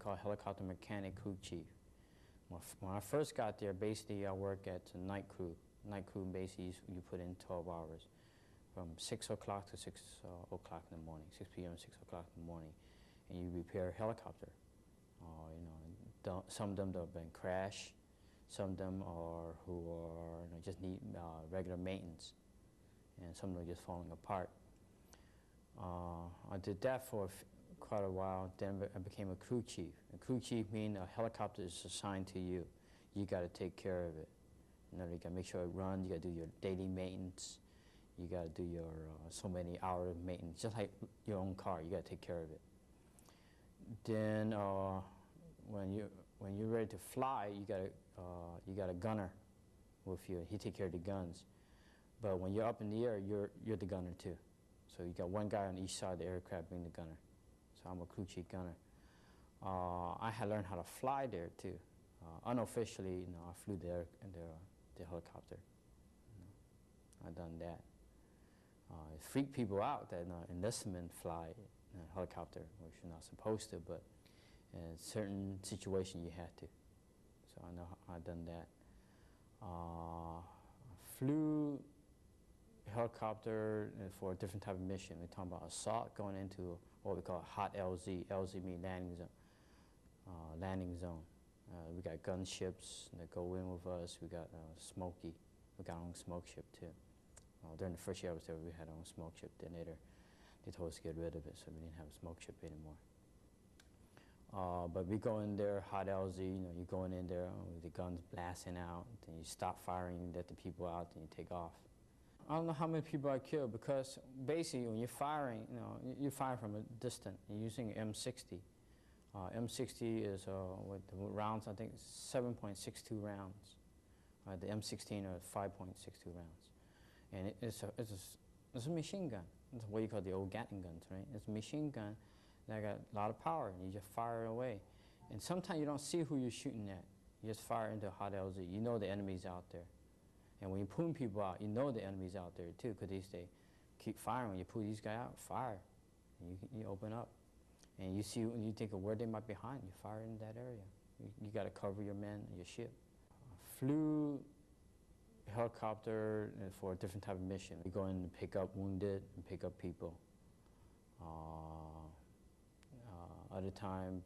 call helicopter mechanic crew chief. When I first got there, basically I worked at the night crew. Night crew, basically you put in 12 hours, from 6 o'clock to 6 o'clock in the morning, 6 p.m. to 6 o'clock in the morning, and you repair a helicopter. Some of them have been crashed, some of them just need regular maintenance, and some of them are just falling apart. I did that for quite a while. Then I became a crew chief. A crew chief means a helicopter is assigned to you. You got to take care of it. You got to make sure it runs. You got to do your daily maintenance. You got to do your so many hours of maintenance, just like your own car. You got to take care of it. Then when you're ready to fly, you got a gunner with you. He take care of the guns. But when you're up in the air, you're the gunner too. So you got one guy on each side of the aircraft being the gunner. So I'm a crew chief gunner. I had learned how to fly there too. Unofficially, I flew the helicopter. I done that. It freaked people out that enlistment fly in a helicopter, which you're not supposed to, but in certain situations you had to. So I know I done that. I flew helicopter for a different type of mission. We're talking about assault, going into what we call hot LZ. LZ means landing zone. We got gunships that go in with us. We got Smokey. We got our own smoke ship too. During the first year I was there, we had our own smoke ship. Then later, they told us to get rid of it, so we didn't have a smoke ship anymore. But we go in there, hot LZ. You're going in there with the guns blasting out. Then you stop firing, you let the people out, then you take off. I don't know how many people I killed, because basically when you're firing, you're firing from a distance. You're using M60. M60 is with the rounds, I think 7.62 rounds. The M16 are 5.62 rounds. And it's a machine gun. That's what you call the old Gatling guns, right? It's a machine gun that got a lot of power, and you just fire it away. And sometimes you don't see who you're shooting at. You just fire into a hot LZ. You know the enemy's out there. And when you're pulling people out, you know the enemy's out there too, because they keep firing. When you pull these guys out, fire. And you open up. And you see, when you think of where they might be hiding, you fire in that area. You got to cover your men and your ship. I flew helicopter for a different type of mission. We go in and pick up wounded and pick up people. Other times,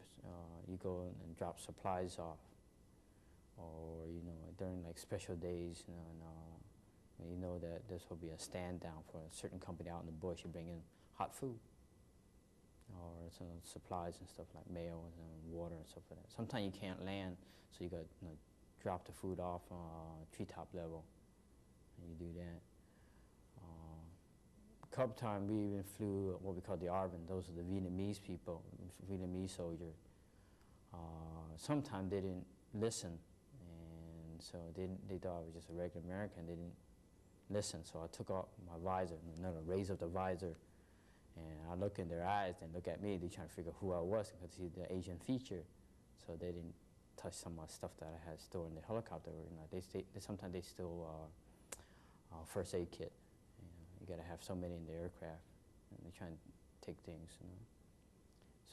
you go and drop supplies off. Or, during like special days, you know that this will be a stand down for a certain company out in the bush. You bring in hot food, or some supplies and stuff like mail and water and stuff like that. Sometimes you can't land, so you got to drop the food off treetop level, and you do that. A couple times we even flew what we call the ARVN. Those are the Vietnamese people, Vietnamese soldiers. Sometimes they didn't listen. And so they thought I was just a regular American. They didn't listen, so I took off my visor, raised up the visor, and I look in their eyes, and look at me. They trying to figure who I was, because see the Asian feature. So they didn't touch some of my stuff that I had stored in the helicopter. Sometimes they steal first aid kit. You got to have so many in the aircraft, and they try and take things.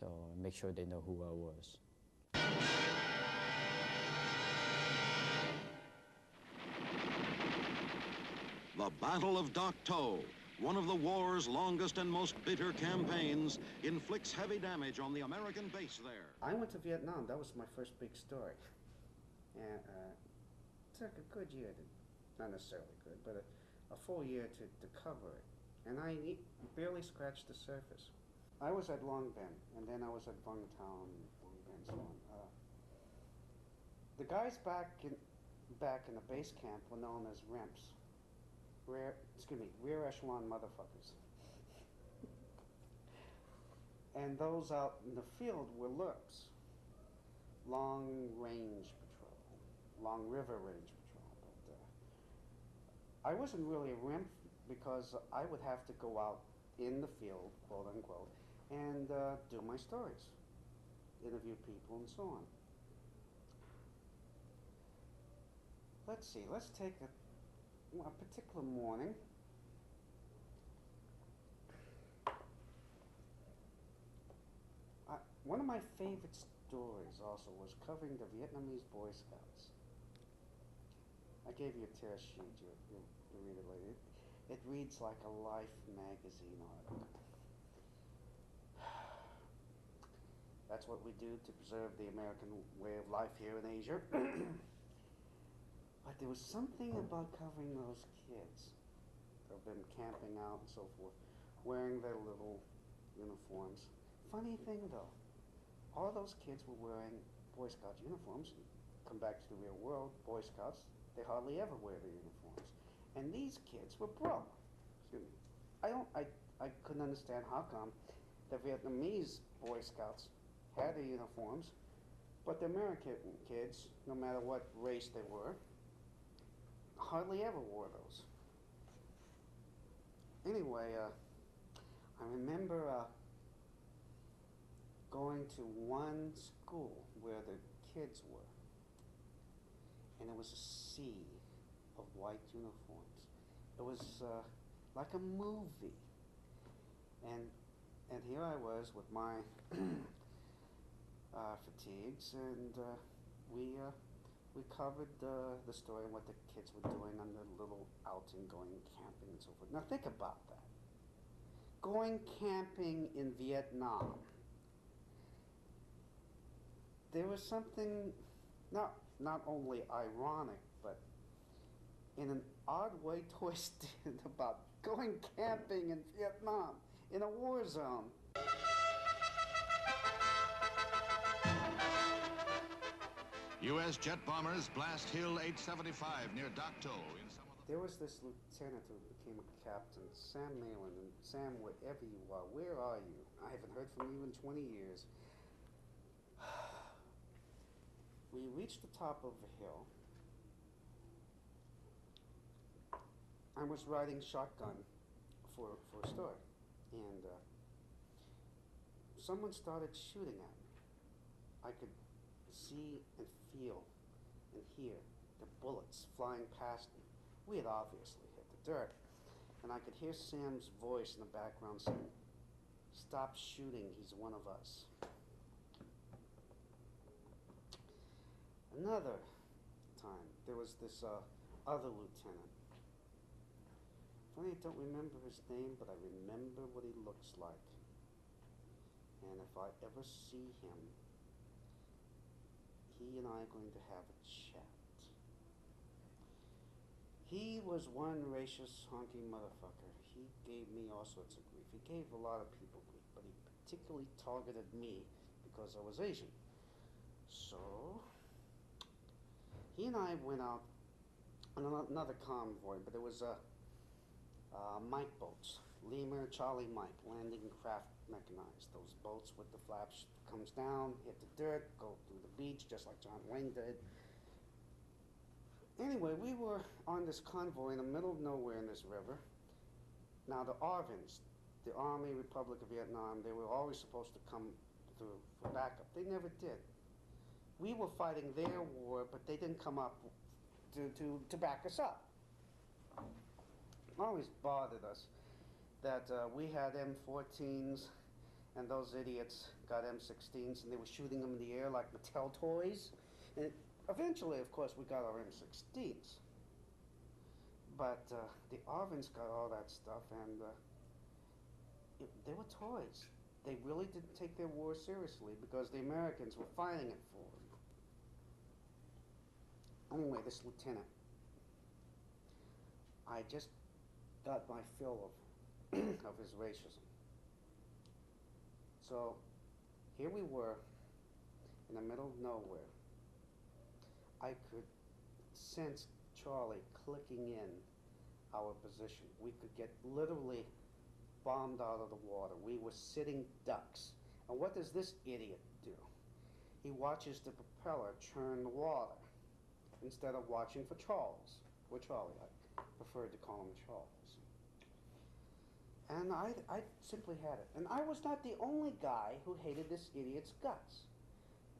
So make sure they know who I was. The Battle of Dak To, one of the war's longest and most bitter campaigns, inflicts heavy damage on the American base there. I went to Vietnam. That was my first big story. And it took a good year, not necessarily good, but a full year to cover it. And I barely scratched the surface. I was at Long Ben, and then I was at Vung Tau, Long Ben, so on. The guys back in the base camp were known as REMPs. Rear echelon motherfuckers. And those out in the field were LRPs, long range patrol, long river range patrol. But I wasn't really a REMP, because I would have to go out in the field, quote unquote, and do my stories, interview people and so on. Let's see, let's take a particular morning. One of my favorite stories also was covering the Vietnamese Boy Scouts. I gave you a tear sheet. You'll read it later. It reads like a Life magazine article. That's what we do to preserve the American way of life here in Asia. But there was something about covering those kids, of them camping out and so forth, wearing their little uniforms. Funny thing though, all those kids were wearing Boy Scout uniforms. Come back to the real world, Boy Scouts, they hardly ever wear their uniforms. And these kids were broke. Excuse me. I couldn't understand how come the Vietnamese Boy Scouts had their uniforms, but the American kids, no matter what race they were, hardly ever wore those. Anyway, I remember going to one school where the kids were, and it was a sea of white uniforms. It was like a movie, and here I was with my fatigues, and we covered the story of what the kids were doing on their little outing, going camping and so forth. Now think about that. Going camping in Vietnam. There was something not only ironic, but in an odd way twisted about going camping in Vietnam, in a war zone. U.S. jet bombers blast Hill 875 near Dak To. There was this lieutenant who became a captain, Sam Malin. And Sam, wherever you are, where are you? I haven't heard from you in 20 years. We reached the top of the hill. I was riding shotgun for a story, and someone started shooting at me. I could see and feel and hear the bullets flying past me. We had obviously hit the dirt, and I could hear Sam's voice in the background saying, "Stop shooting, he's one of us." Another time, there was this other lieutenant. Funny, I don't remember his name, but I remember what he looks like. And if I ever see him, he and I are going to have a chat. He was one racist, honky motherfucker. He gave me all sorts of grief. He gave a lot of people grief, but he particularly targeted me because I was Asian. So he and I went out on another convoy, but it was Mike boats. Lemur, Charlie, Mike, landing craft mechanized. Those boats with the flaps comes down, hit the dirt, go through the beach, just like John Wayne did. Anyway, we were on this convoy in the middle of nowhere in this river. Now the ARVNs, the Army Republic of Vietnam, they were always supposed to come through for backup. They never did. We were fighting their war, but they didn't come up to back us up. It always bothered us that we had M14s and those idiots got M16s and they were shooting them in the air like Mattel toys. And eventually, of course, we got our M16s. But the ARVNs got all that stuff, and they were toys. They really didn't take their war seriously because the Americans were fighting it for them. Anyway, this lieutenant, I just got my fill of his racism. So here we were in the middle of nowhere. I could sense Charlie clicking in our position. We could get literally bombed out of the water. We were sitting ducks. And what does this idiot do? He watches the propeller churn the water instead of watching for Charles, or Charlie. I preferred to call him Charles. And I simply had it. And I was not the only guy who hated this idiot's guts.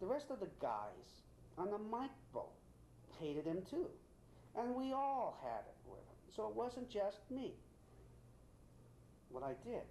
The rest of the guys on the Mike boat hated him too. And we all had it with him. So it wasn't just me. What I did,